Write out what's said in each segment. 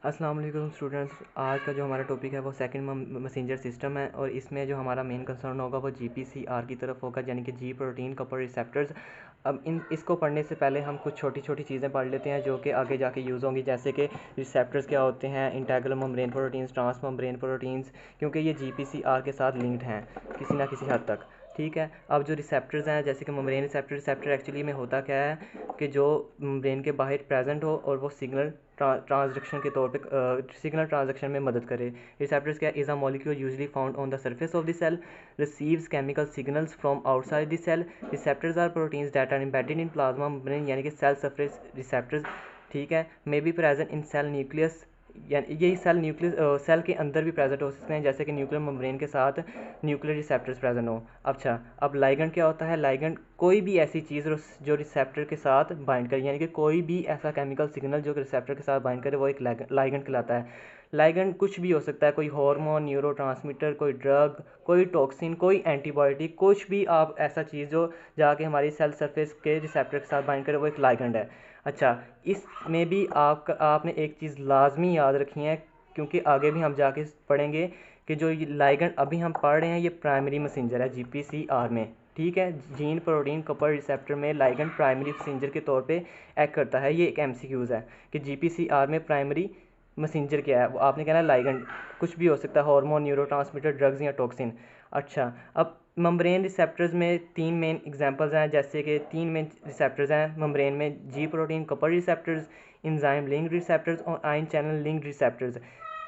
अस्सलाम वालेकुम स्टूडेंट्स। आज का जो हमारा टॉपिक है वो सेकंड मैसेंजर सिस्टम है और इसमें जो हमारा मेन कंसर्न होगा वो जीपीसीआर की तरफ होगा, यानी कि जी प्रोटीन कपल रिसेप्टर्स। अब इसको पढ़ने से पहले हम कुछ छोटी छोटी चीज़ें पढ़ लेते हैं जो कि आगे जाके यूज़ होंगी, जैसे कि रिसेप्टर्स क्या होते हैं, integral membrane proteins, trans membrane proteins, क्योंकि ये जीपीसीआर के साथ लिंक्ड हैं किसी ना किसी हद तक। ठीक है। अब जो रिसेप्टर्स हैं, जैसे कि मेम्ब्रेन रिसेप्टर एक्चुअली में होता क्या है कि जो ब्रेन के बाहर प्रेजेंट हो और वो सिग्नल ट्रांसडक्शन के तौर पे सिग्नल ट्रांसडक्शन में मदद करे। रिसेप्टर्स क्या is a molecule usually found on the surface of the cell, receives chemical signals from outside the cell. Receptors are proteins that are embedded in plasma membrane, यानी कि cell surface receptors. ठीक है। May be present in cell nucleus, यानी ये cell के अंदर भी present हो सकते हैं, जैसे कि न्यूक्लियर मेम्ब्रेन के साथ न्यूक्लियर रिसेप्टर्स प्रेजेंट हो। अच्छा, अब लाइगेंड क्या होता है? लाइगेंड कोई भी ऐसी चीज़ जो रिसेप्टर के साथ बाइंड करे, यानी कि कोई भी ऐसा केमिकल सिग्नल जो रिसेप्टर के साथ बाइंड करे वो एक लाइगेंड कहलाता है। लाइगेंड कुछ भी हो सकता है, कोई हार्मोन, न्यूरोट्रांसमीटर, कोई ड्रग, कोई टॉक्सिन, कोई एंटीबायोटिक, कुछ भी आप ऐसा चीज़ जो जाके हमारी सेल सरफेस के रिसेप्टर के साथ बाइंड करे वो एक लाइगेंड है। अच्छा, इसमें भी आपने एक चीज़ लाजमी याद रखी है, क्योंकि आगे भी हम जाके पढ़ेंगे कि जो ये लाइगेंड अभी हम पढ़ रहे हैं ये प्राइमरी मैसेंजर है जीपीसीआर में। ठीक है। जीन प्रोटीन कपल रिसेप्टर में लाइगेंड प्राइमरी मैसेंजर के तौर पे एक्ट करता है। ये एक एमसीक्यूज़ है कि जीपीसीआर में प्राइमरी मैसेंजर क्या है। वो आपने कहना है लाइगेंड कुछ भी हो सकता है, हार्मोन, न्यूरोट्रांसमीटर, ड्रग्स या टॉक्सिन। अच्छा, अब मेम्ब्रेन रिसेप्टर्स में तीन मेन एग्जांपल्स हैं, जैसे कि तीन मेन रिसेप्टर्स हैं मेम्ब्रेन में: G protein couple receptors, enzyme linked receptors और आयन चैनल लिंक्ड रिसेप्टर्स।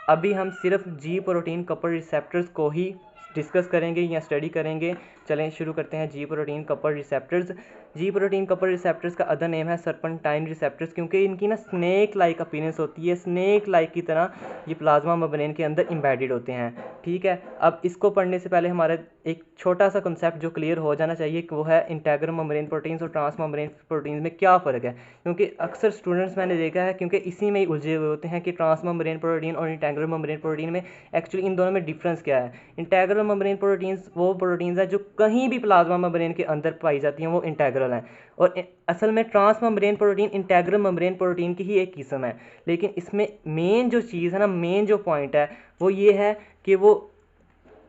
अभी हम सिर्फ जी प्रोटीन कपल रिसेप्टर्स को ही डिस्कस करेंगे या स्टडी करेंगे। चलें शुरू करते हैं। जी प्रोटीन कपल रिसेप्टर्स। जी प्रोटीन कपल रिसेप्टर्स का अदर नेम है सर्पेंटाइन रिसेप्टर्स, क्योंकि इनकी ना स्नेक लाइक अपीयरेंस होती है, स्नेक लाइक की तरह ये प्लाज्मा मेम्ब्रेन के अंदर एम्बेडेड होते हैं। ठीक है। अब इसको पढ़ने से पहले हमारा एक छोटा सा कंसेप्ट जो क्लियर हो जाना चाहिए कि वो है इंटीग्रल मेम्ब्रेन प्रोटीन्स और ट्रांस मेम्ब्रेन प्रोटीन्स में क्या फ़र्क है, क्योंकि अक्सर स्टूडेंट्स मैंने देखा है क्योंकि इसी में ही उलझे हुए होते हैं कि ट्रांस मेम्ब्रेन प्रोटीन और इंटीग्रल मेम्ब्रेन प्रोटीन में एक्चुअली इन दोनों में डिफरेंस क्या है। इंटीग्रल मेम्ब्रेन प्रोटीन्स वो प्रोटीन्स है जो कहीं भी प्लाज्मा मेम्ब्रेन के अंदर पाई जाती हैं, वो इंटीग्रल हैं। और असल में trans membrane protein integral membrane protein की ही एक किस्म है, लेकिन इसमें मेन जो चीज़ है ना, मेन जो पॉइंट है वो ये है कि वो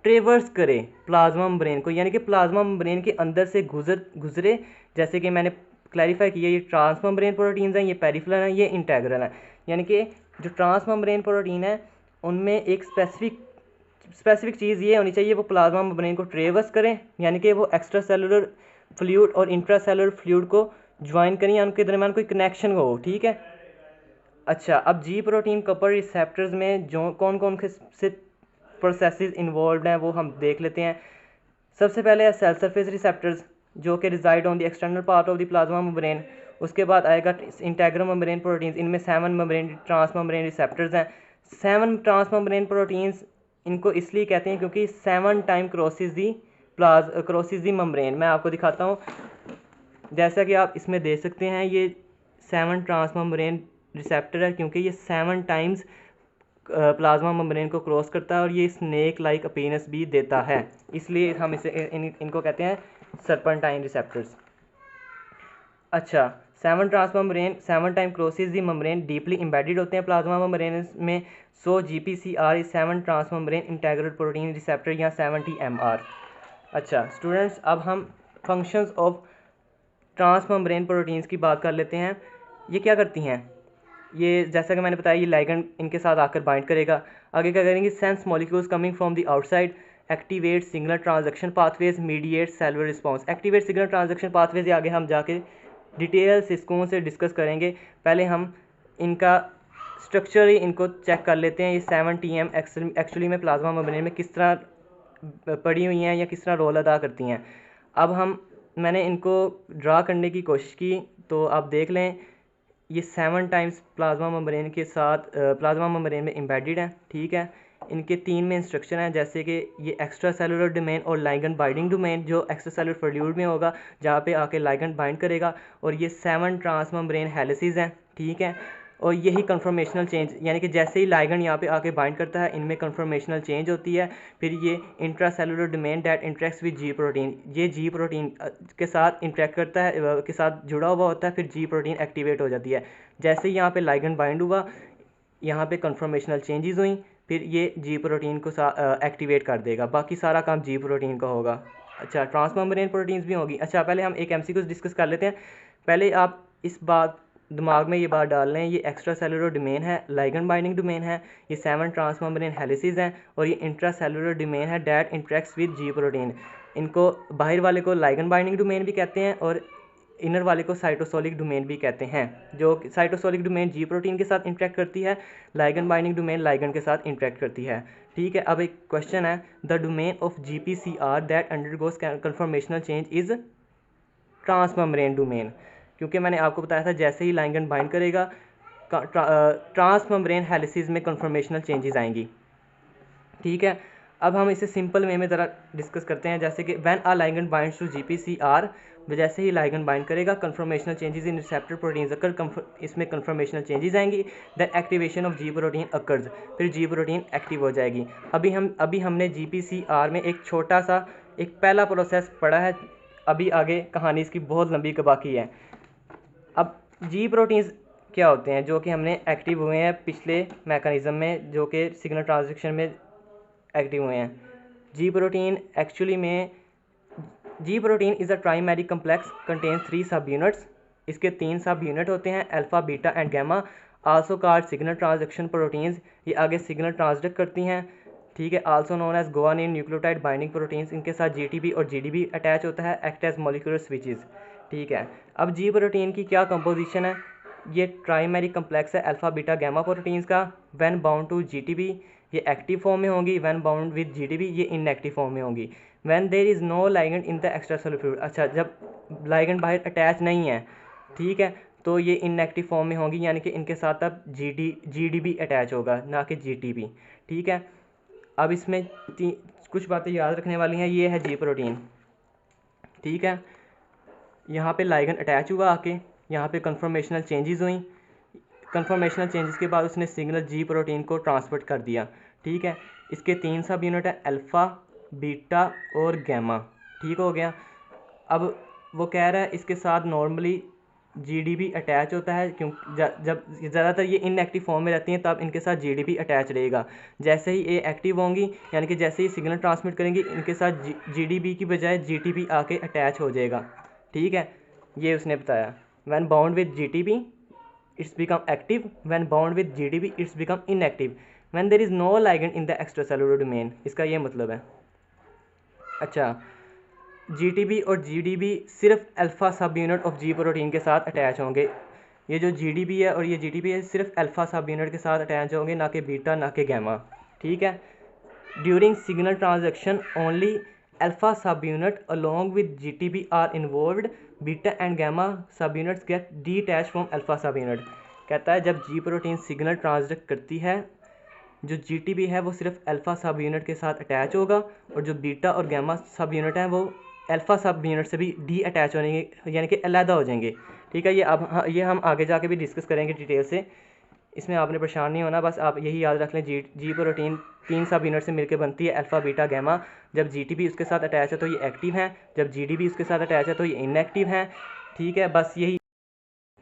ट्रेवर्स करे प्लाज्मा मेम्ब्रेन को, यानी कि प्लाज्मा मेम्ब्रेन के अंदर से गुजरे। जैसे कि मैंने क्लैरिफाई किया, ये ट्रांस मेम्ब्रेन प्रोटीन्स हैं, ये पेरिफेरल हैं, ये इंटीग्रल हैं। यानी कि जो ट्रांस मेम्ब्रेन प्रोटीन है उनमें एक स्पेसिफिक चीज़ ये होनी चाहिए, वो प्लाज्मा मेम्ब्रेन को ट्रेवर्स करें, यानी कि वो एक्स्ट्रा सेलुलर फ्लूइड और इंट्रा सेलुलर फ्लूइड को ज्वाइन करें या उनके दरमियान कोई कनेक्शन हो। ठीक है। अच्छा, अब जी प्रोटीन कपल रिसेप्टर्स में जो कौन कौन से प्रोसेसेस इन्वॉल्व हैं वो हम देख लेते हैं। सबसे पहले है सेल सरफेस रिसेप्टर्स, जो कि reside on the external part of the plasma membrane. उसके बाद आएगा इंटीग्रल मेम्ब्रेन प्रोटीन्स, इनमें 7 मेम्ब्रेन ट्रांस मेम्ब्रेन रिसेप्टर्स हैं। 7 ट्रांस मेम्ब्रेन प्रोटीन्स इनको इसलिए कहते हैं क्योंकि 7 टाइम क्रॉसिस दी मेम्ब्रेन। मैं आपको दिखाता हूँ, जैसा कि आप इसमें देख सकते हैं, ये 7 ट्रांस मेम्ब्रेन रिसेप्टर है क्योंकि ये 7 टाइम्स प्लाज्मा मेम्ब्रेन को क्रॉस करता है और ये स्नेक लाइक अपीयरेंस भी देता है, इसलिए हम इनको कहते हैं सर्पेंटाइन रिसेप्टर्स। अच्छा, 7 time crosses the membrane deeply embedded होते हैं प्लाज्मा मेम्ब्रेन में। So GPCR is 7 trans membrane integral protein receptor या 7 TMR। अच्छा स्टूडेंट्स, अब हम functions of trans membrane proteins की बात कर लेते हैं। ये क्या करती हैं? ये जैसा कि मैंने बताया, ये लाइगेंड इनके साथ आकर बाइंड करेगा। आगे क्या करेंगे? Sense molecules coming from the outside, activate signal transaction pathways, mediate cellular response. Activate signal transaction pathways आगे हम जाके डिटेल्स इसको से डिस्कस करेंगे। पहले हम इनका स्ट्रक्चर ही इनको चेक कर लेते हैं। ये 7 TM एक्चुअली में प्लाज्मा मेम्ब्रेन में किस तरह पड़ी हुई हैं या किस तरह रोल अदा करती हैं। अब मैंने इनको ड्रा करने की कोशिश की, तो आप देख लें, ये 7 टाइम्स प्लाज्मा मेम्ब्रेन के साथ प्लाज्मा मेम्ब्रेन में एम्बेडेड हैं। ठीक है। इनके 3 में इंस्ट्रक्शन हैं, जैसे कि ये एक्स्ट्रा सेलुलर डोमेन और लाइगेंड बाइंडिंग डोमेन, जो एक्स्ट्रा सेलुलर फ्लूइड में होगा जहाँ पे आके लाइगेंड बाइंड करेगा। और ये 7 ट्रांस मेम्ब्रेन हेलिसेस हैं। ठीक है। और यही कन्फर्मेशनल चेंज, यानी कि जैसे ही लाइगेंड यहाँ पे आके बाइंड करता है इनमें कन्फर्मेशनल चेंज होती है। फिर ये intra cellular domain that interacts with ji protein, ये जी प्रोटीन के साथ इंटरेक्ट करता है, के साथ जुड़ा हुआ होता है। फिर जी प्रोटीन एक्टिवेट हो जाती है। जैसे ही यहाँ पे लाइगेंड बाइंड हुआ, यहाँ पे कन्फर्मेशनल चेंजेस हुई, फिर ये जी प्रोटीन को एक्टिवेट कर देगा, बाकी सारा काम जी प्रोटीन का होगा। अच्छा, ट्रांसमेम्ब्रेन प्रोटीन्स भी होगी। अच्छा, पहले हम एक एमसीक्यू डिस्कस कर लेते हैं। पहले आप इस बात दिमाग में ये बात डाल लें, ये एक्स्ट्रा सेलुलर डोमेन है, लाइगेंड बाइंडिंग डोमेन है, ये 7 ट्रांसमेम्ब्रेन हेलिसेस हैं, और ये इंट्रा सेलुलर डोमेन है that interacts with ji protein. इनको बाहर वाले को लाइगेंड बाइंडिंग डोमेन भी कहते हैं और इनर वाले को साइटोसोलिक डोमेन भी कहते हैं। जो साइटोसोलिक डोमेन जी प्रोटीन के साथ इंटरेक्ट करती है, लाइगेंड बाइंडिंग डोमेन लाइगेंड के साथ इंटरेक्ट करती है। ठीक है, अब एक क्वेश्चन है, the domain of GPCR that undergoes conformational change is transmembrane domain, क्योंकि मैंने आपको बताया था जैसे ही लाइगेंड बाइंड करेगा ट्रांसमेम्ब्रेन हेलिसेस में कन्फर्मेशनल चेंजेस आएंगी। ठीक है, अब हम इसे सिंपल वे में ज़रा डिस्कस करते हैं। जैसे कि when a ligand binds to GPCR, जैसे ही लाइगेंड बाइंड करेगा conformational changes in receptor proteins occur, इसमें कन्फर्मेशनल चेंजेस आएंगी, then activation of G protein occurs, फिर जी प्रोटीन एक्टिव हो जाएगी। अभी हमने GPCR में एक छोटा सा एक पहला प्रोसेस पढ़ा है, अभी आगे कहानी इसकी बहुत लंबी बाकी है। अब जी प्रोटीन्स क्या होते हैं जो कि हमने एक्टिव हुए हैं पिछले मैकेनिज्म में, जो कि सिग्नल ट्रांसडक्शन में एक्टिव हुए हैं। जी प्रोटीन एक्चुअली में G protein is a trimeric complex contains 3 subunits. इसके 3 सब यूनिट होते हैं, alpha, beta and gamma, also called signal transduction proteins. ये आगे सिग्नल ट्रांसडक्ट करती हैं। ठीक है, also known as guanine nucleotide binding proteins. इनके साथ GTP और GDP अटैच होता है, एक्ट एज मॉलिक्यूलर स्विचेस। ठीक है, अब जी प्रोटीन की क्या कंपोजिशन है, ये ट्राइमेरी कम्प्लेक्स है अल्फ़ा, बीटा, गैमा प्रोटीन्स का। व्हेन बाउंड टू GTP ये एक्टिव फॉर्म में होंगी, व्हेन बाउंड विद GDP ये इनएक्टिव फॉर्म में होंगी। When there is no ligand in the extracellular fluid, अच्छा जब लाइगेंड बाहर अटैच नहीं है, ठीक है, तो ये इनएक्टिव फॉर्म में होंगी, यानी कि इनके साथ अब GDP अटैच होगा, ना कि GTP। ठीक है, अब इसमें कुछ बातें याद रखने वाली हैं। ये है जी प्रोटीन। ठीक है, यहाँ पे लाइगेंड अटैच हुआ आके, यहाँ पे कन्फर्मेशनल चेंजेस हुई, कन्फर्मेशनल चेंजेस के बाद उसने सिग्नल जी प्रोटीन को ट्रांसमिट कर दिया। ठीक है, इसके 3 सब यूनिट है, अल्फ़ा, बीटा और गैमा। ठीक हो गया। अब वो कह रहा है इसके साथ नॉर्मली GDP अटैच होता है, क्योंकि जब ज़्यादातर ये इनएक्टिव फॉर्म में रहती हैं तब इनके साथ GDP अटैच रहेगा। जैसे ही ये एक्टिव होंगी, यानी कि जैसे ही सिग्नल ट्रांसमिट करेंगी, इनके साथ GDP की बजाय GTP आके अटैच हो जाएगा। ठीक है, ये उसने बताया। When bound with GTP it's become active, when bound with GDP it's become inactive, when there is no ligand in the extracellular domain। इसका ये मतलब है। अच्छा, GTP और GDP सिर्फ alpha subunit of G protein के साथ attach होंगे। ये जो GDP है और ये GTP है सिर्फ अल्फ़ा सब यूनिट के साथ अटैच होंगे, ना कि बीटा, ना कि गैमा। ठीक है, during signal transaction only alpha subunit along with GTP are involved, beta and gamma subunits get detach from alpha subunit. कहता है जब जी प्रोटीन सिग्नल ट्रांसडक्ट करती है, जो GTP है वो सिर्फ अल्फ़ा सब यूनिट के साथ अटैच होगा, और जो बीटा और गैमा सब यूनिट हैं वो अल्फ़ा सब यूनिट से भी डी अटैच होंगे, यानी कि अलहदा हो जाएंगे। ठीक है, ये हम आगे जाके भी डिस्कस करेंगे डिटेल से, इसमें आपने परेशान नहीं होना। बस आप यही याद रख लें, जी प्रोटीन 3 सब यूनिट से मिलकर बनती है, अल्फ़ा, बीटा, गैमा। जब GTP उसके साथ अटैच है तो ये एक्टिव हैं, जब GDP उसके साथ अटैच है तो ये इनएक्टिव हैं। ठीक है, बस यही।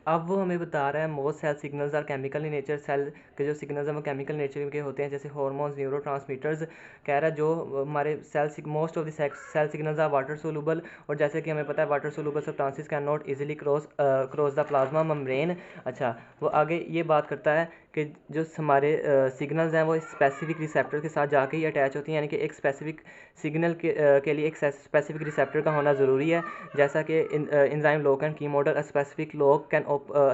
अब वो हमें बता रहा है most cell signals are chemical in nature. Cell के जो सिग्नल्स हैं वो केमिकल नेचर के होते हैं, जैसे हार्मोन्स, न्यूरोट्रांसमीटर्स। कह रहा है जो हमारे most of the cell signals are water soluble, और जैसे कि हमें पता है water soluble substances cannot easily cross the plasma membrane. अच्छा, वो आगे ये बात करता है कि जो हमारे सिग्नल्स हैं वो स्पेसिफिक रिसेप्टर के साथ जाके ही अटैच होती हैं, यानी कि एक स्पेसिफिक सिग्नल के लिए एक स्पेसिफिक रिसेप्टर का होना ज़रूरी है। जैसा कि enzyme lock and key model, specific lock can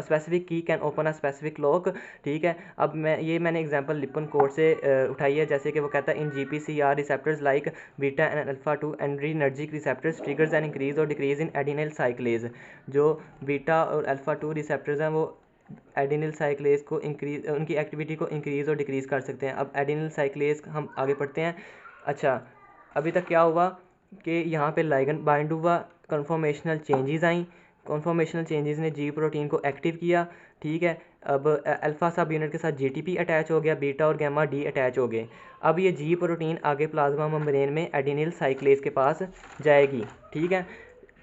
specific key can open a specific lock. ठीक है, अब मैंने एग्जांपल लिपन कोड से उठाई है, जैसे कि वो कहता है in GPCR receptors like beta and alpha 2 adrenergic receptors triggers and increase और डिक्रीज इन एडिनिल साइक्लेज। जो बीटा और अल्फा 2 रिसेप्टर्स हैं वो एडिनिल साइक्लेज को इंक्रीज, उनकी एक्टिविटी को इंक्रीज़ और डिक्रीज़ कर सकते हैं। अब एडिनिल साइक्लेज हम आगे पढ़ते हैं। अच्छा, अभी तक क्या हुआ कि यहाँ पे लाइगेंड बाइंड हुआ, कन्फर्मेशनल चेंजेस आई, कन्फर्मेशनल चेंजेस ने जी प्रोटीन को एक्टिव किया। ठीक है, अब अल्फ़ा सब यूनिट के साथ GTP अटैच हो गया, बीटा और गैमा डी अटैच हो गए। अब ये जी प्रोटीन आगे प्लाज्मा मेम्ब्रेन में एडिनिल साइक्लेज के पास जाएगी। ठीक है,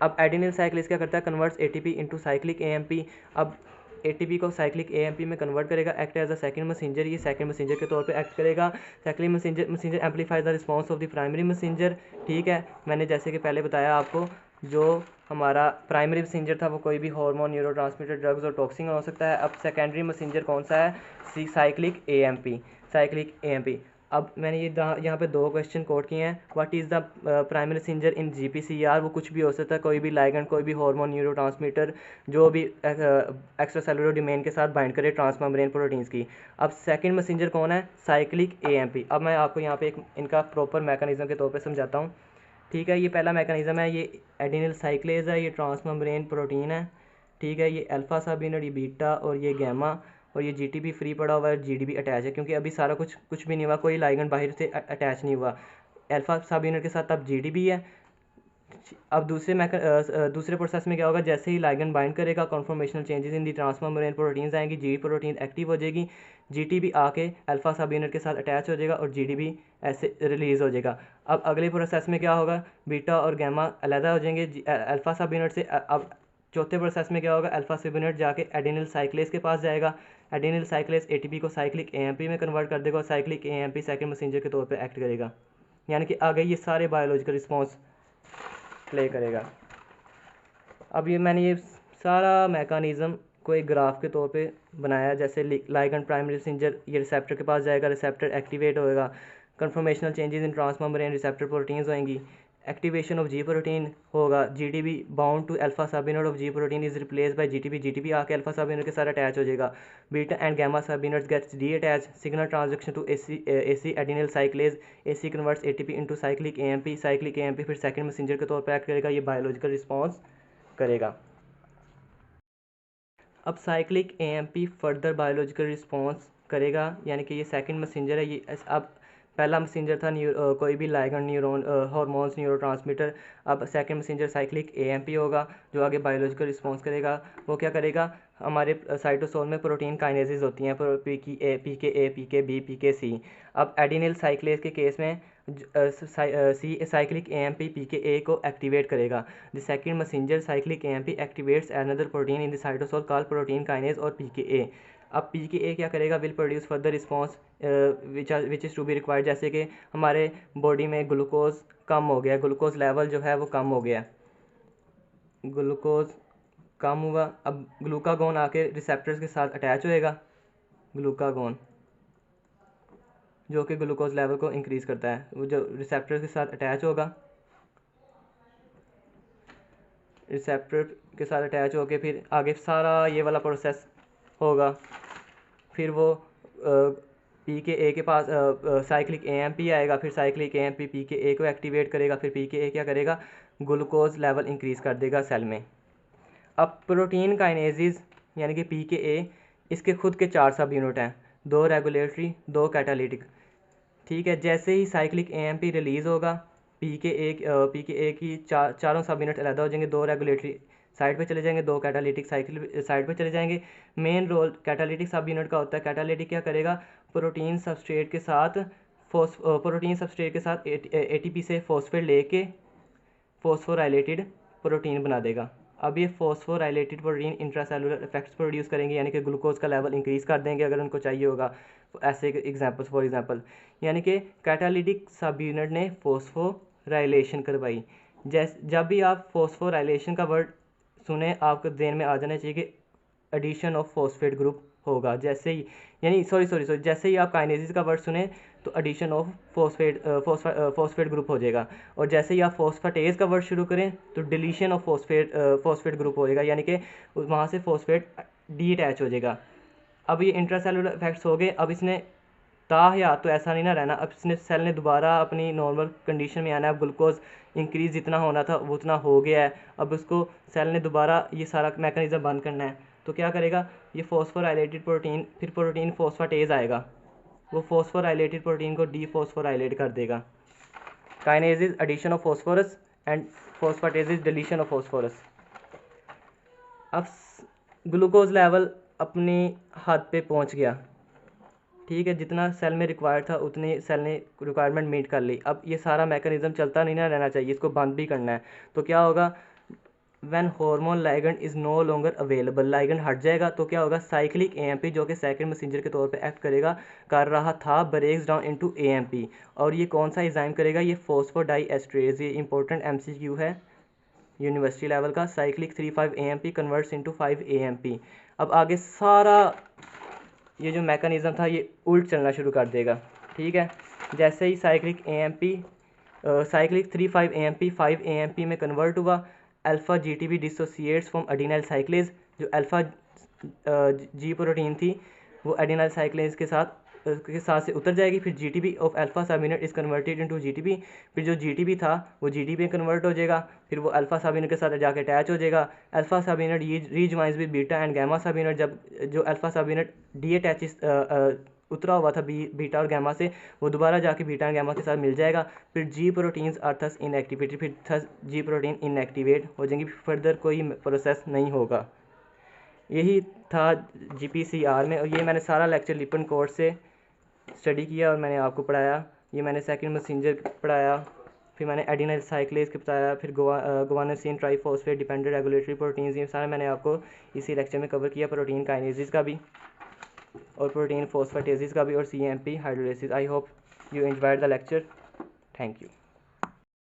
अब एडिनिल साइक्लेज क्या करता है, converts ATP into cyclic AMP। अब ATP को साइक्लिक AMP में कन्वर्ट करेगा, act as a second messenger, ये सेकंड मैसेंजर के तौर पे एक्ट करेगा। Second messenger amplifies the response of the primary messenger. ठीक है, मैंने जैसे कि पहले बताया आपको, जो हमारा प्राइमरी मैसेंजर था वो कोई भी हार्मोन, न्यूरोट्रांसमीटर, ड्रग्स और टॉक्सिन हो सकता है। अब सेकेंडरी मैसेंजर कौन सा है? Cyclic AMP, cyclic AMP। अब मैंने ये यहाँ पे 2 क्वेश्चन कोट किए हैं। What is the primary messenger in GPCR? वो कुछ भी हो सकता है, कोई भी लाइगेंड, कोई भी हार्मोन, न्यूरोट्रांसमीटर, जो भी एक्स्ट्रा सेलुलर डोमेन के साथ बाइंड करे ट्रांसमेम्ब्रेन प्रोटीन्स की। अब सेकंड मैसेंजर कौन है? Cyclic AMP। अब मैं आपको यहाँ पे एक इनका प्रॉपर मैकेनिज्म के तौर पे समझाता हूँ। ठीक है, ये पहला मैकेनिज्म है, ये एडिनिल साइक्लेज है, ये ट्रांसमेम्ब्रेन प्रोटीन है। ठीक है, ये अल्फा सबयूनिट, ये बीटा और ये गैमा, और ये GTP फ्री पड़ा हुआ है, GDP अटैच है, क्योंकि अभी सारा कुछ भी नहीं हुआ, कोई लाइगेंड बाहर से अटैच नहीं हुआ। अल्फा सब यूनिट के साथ अब GDP है। अब दूसरे प्रोसेस में क्या होगा? जैसे ही लाइगेंड बाइंड करेगा, conformational changes in the transmembrane proteins आएंगी, G प्रोटीन एक्टिव हो जाएगी, GTP आके अल्फा सब यूनिट के साथ अटैच हो जाएगा और GDP ऐसे रिलीज़ हो जाएगा। अब अगले प्रोसेस में क्या होगा? बीटा और गैमा अलहदा हो जाएंगे अल्फा सब यूनिट से। अब चौथे प्रोसेस में क्या होगा? अल्फा सब यूनिट जाके एडिनिल साइक्लेज के पास जाएगा, एडिनिल साइक्लेज ATP को साइक्लिक AMP में कन्वर्ट कर देगा और साइक्लिक AMP सेकंड मैसेंजर के तौर पे एक्ट करेगा, यानी कि आगे ये सारे बायोलॉजिकल रिस्पॉन्स प्ले करेगा। अब ये मैंने ये सारा मैकेनिज़्म को एक ग्राफ के तौर पे बनाया, जैसे लाइगेंड प्राइमरी मैसेंजर ये रिसेप्टर के पास जाएगा, रिसेप्टर एक्टिवेट होएगा, conformational changes in transmembrane receptor proteins होंगी, एक्टिवेशन ऑफ G प्रोटीन होगा, GDP bound to alpha subunit of G protein is replace by GTP आके अल्फा सब यूनिट के साथ अटैच हो जाएगा, beta and gamma subunits gets detach, signal transduction to AC adenyl cyclase, AC converts ATP into cyclic AMP फिर second messenger के तौर पर act करेगा, ये बायोलॉजिकल रिस्पॉन्स करेगा। अब cyclic AMP further biological response करेगा, यानी कि ये सेकंड मैसेंजर है। ये अब पहला मैसेंजर था कोई भी लाइगेंड, न्यूरॉन, हार्मोन्स, न्यूरोट्रांसमीटर। अब सेकंड मैसेंजर साइक्लिक AMP होगा, जो आगे बायोलॉजिकल रिस्पॉन्स करेगा। वो क्या करेगा? हमारे साइटोसोल में प्रोटीन काइनेसिस होती हैं, PKA, PKB, PKC। अब एडिनिल साइक्लेज के केस में साइक्लिक AMP PKA को एक्टिवेट करेगा। The second messenger cyclic AMP activates another protein in the cytosol called protein kinase और PKA। अब PKA क्या करेगा? Will produce further response which is to be required. जैसे कि हमारे बॉडी में ग्लूकोज कम हो गया, ग्लूकोज लेवल जो है वो कम हो गया, ग्लूकोज कम हुआ। अब ग्लूकागोन आके रिसेप्टर्स के साथ अटैच होएगा, ग्लूकागोन जो कि ग्लूकोज लेवल को इंक्रीज़ करता है, वो जो रिसेप्टर्स के साथ अटैच होगा, रिसेप्टर के साथ अटैच होके फिर आगे सारा ये वाला प्रोसेस होगा। फिर वो PKA के पास साइक्लिक AMP आएगा, फिर साइक्लिक AMP PKA को एक्टिवेट करेगा, फिर PKA क्या करेगा? ग्लूकोज लेवल इंक्रीज़ कर देगा सेल में। अब प्रोटीन काइनेसिस यानी कि PKA, इसके खुद के 4 सब यूनिट हैं, 2 रेगुलेटरी, 2 कैटालिटिक। ठीक है, जैसे ही साइक्लिक AMP रिलीज़ होगा, PKA की चारों सब यूनिट अलग हो जाएंगे, 2 रेगुलेटरी साइड पे चले जाएंगे, 2 कैटालिटिक साइड पे चले जाएंगे। Main role catalytic subunit का होता है। कैटालिटिक क्या करेगा? प्रोटीन सबस्ट्रेट के साथ ATP से फॉस्फेट लेके फॉस्फोराइलेटेड प्रोटीन बना देगा। अब ये phosphorylated protein intracellular effects produce करेंगे, यानी कि ग्लूकोज का लेवल इंक्रीज़ कर देंगे अगर उनको चाहिए होगा। ऐसे एग्जांपल्स, फॉर एग्जांपल, यानी कि कैटालिटिक सब यूनिट ने फॉस्फोराइलेशन करवाई। जब भी आप फॉस्फोराइलेशन का वर्ड सुने, आपको ध्यान में आ जाना चाहिए कि एडिशन ऑफ फॉस्फेट ग्रुप होगा। जैसे ही यानी सॉरी जैसे ही आप काइनेसिस का वर्ड सुने तो एडिशन ऑफ फॉस्फेट ग्रुप हो जाएगा, और जैसे ही आप फॉस्फेटेज का वर्ड शुरू करें तो डिलीशन ऑफ फॉस्फेट ग्रुप होएगा, यानी कि वहाँ से फॉस्फेट डी अटैच हो जाएगा। अब ये इंट्रासेलुलर इफेक्ट्स हो गए। अब इसने ताहयात तो ऐसा नहीं ना रहना, अब इसने सेल ने दोबारा अपनी नॉर्मल कंडीशन में आना है। अब ग्लूकोज इंक्रीज़ जितना होना था वो उतना हो गया है, अब उसको सेल ने दोबारा ये सारा मैकेनिज्म बंद करना है। तो क्या करेगा? ये फॉस्फोराइलेटेड प्रोटीन, फिर प्रोटीन फॉस्फेटेज आएगा, वो फॉस्फोराइलेटेड प्रोटीन को डीफॉस्फोराइलेट कर देगा। Kinases addition of phosphorus and phosphatase deletion of phosphorus. अब ग्लूकोज लेवल अपनी हद पे पहुंच गया, ठीक है, जितना सेल में रिक्वायर्ड था उतनी सेल ने रिक्वायरमेंट मीट कर ली। अब ये सारा मैकेनिज्म चलता नहीं ना रहना चाहिए, इसको बंद भी करना है। तो क्या होगा? When hormone ligand is no longer available, ligand हट जाएगा तो क्या होगा, साइक्लिक एएमपी जो कि सेकंड मैसेंजर के तौर पे एक्ट करेगा कर रहा था, ब्रेक्स डाउन इनटू एएमपी। और ये कौन सा एंजाइम करेगा, ये फॉस्फोडाइएस्ट्रेज। ये इंपॉर्टेंट एमसीक्यू है यूनिवर्सिटी लेवल का। Cyclic 3,5 AMP converts into 5 AMP. अब आगे सारा ये जो मैकेनिज़्म था ये उल्ट चलना शुरू कर देगा, ठीक है। जैसे ही साइक्लिक 3,5 एएमपी 5 एएमपी में कन्वर्ट हुआ, alpha GTB dissociates from adenylyl साइक्लेज। जो अल्फ़ा जी प्रोटीन थी वो एडिनाइल साइक्लेज के साथ से उतर जाएगी। फिर जीटीबी ऑफ अल्फ़ा सब unit is converted into GTB. फिर जो जीटीबी था वो जीटीबी में कन्वर्ट हो जाएगा, फिर वो अल्फ़ा सब यूनिट के साथ जाके अटैच हो जाएगा। Alpha subunit rejoins with beta and gamma subunit. जब जो अल्फ़ा सब यूनिट डीअटैच उतरा हुआ था बीटा और गामा से, वो दोबारा जाके बीटा और गामा के साथ मिल जाएगा। फिर जी प्रोटीन्स आर थस इनएक्टिवेटेड, फिर थस जी प्रोटीन इनएक्टिवेट हो जाएंगी, फर्दर कोई प्रोसेस नहीं होगा। यही था जीपीसीआर में। और ये मैंने सारा लेक्चर लिपन कोर्स से स्टडी किया और मैंने आपको पढ़ाया। ये मैंने सेकंड मैसेंजर पढ़ाया, फिर मैंने एडिनाइल साइक्लेज के बताया, फिर guanosine triphosphate dependent regulatory proteins, ये सारा मैंने आपको इसी लेक्चर में कवर किया। प्रोटीन काइनेसिस का भी और प्रोटीन फोस्फेटेसिस का भी और CMP hydrolysis. I hope you enjoyed the lecture. Thank you.